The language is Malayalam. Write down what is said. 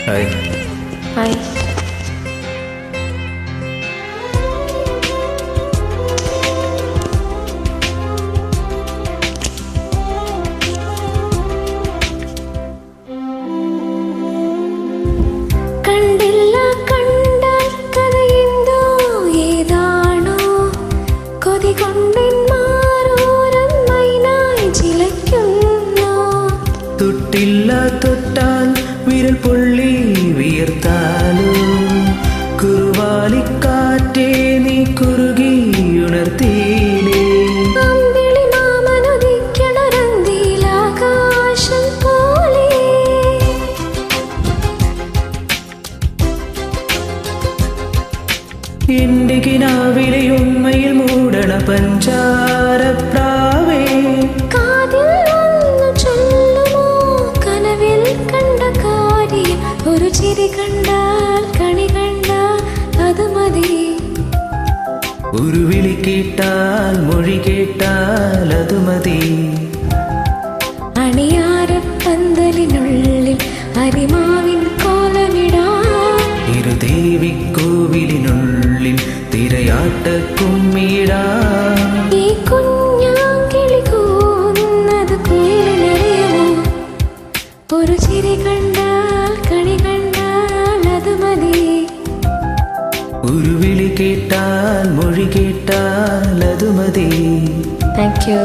ഹായ്. ഹായ്. കണ്ടില്ല കണ്ടാൽ കഥയെന്തോ ഏതാണോ കൊതി കൊണ്ടെന്മാരോരം മൈനായി ചിലയ്ക്കുന്നു. തൊട്ടില്ല തൊട്ടാൽ വിരൽ പൊള്ളി വിയർത്താലോ കുറുവാലിക്കാറ്റേ നീ കുറുകി ഉണർത്തിയിലേ. അമ്പിളി മാമനുദിക്കണൊരന്തിയിലാകാശം പോലെ. എന്റെ കിനാവിലെ ഉമ്മയിൽ മൂടണ പഞ്ചാരപ്രാവേ. കാതിൽ വന്നു ചൊല്ലുമോ കനവിൽ കണ്ട കാര്യം. ഒരു ചിരി കണ്ടാൽ കണി കണ്ടാൽ അത് മതി. ഒരു വിളി കേട്ടാൽ മൊഴി കേട്ടാൽ അത് മതി. അണിയാരപ്പന്തലിനുള്ളിൽ അരിമാവിൻ കോലമിടാൻ. ഇരുദേവിക്കോവിലിനുള്ളിൽ തിരയാട്ട കുമ്മിടാം. ഈ കുഞ്ഞാങ്കിളി കൂന്നത് കുയിലിനറിയുമോ. ഒരു ചിരി കണ്ടാൽ കണി കണ്ടാൽ അത് മതി. ഒരു വിളി കേട്ടാൽ മൊഴി കേട്ടാൽ അത് മതി. Thank you.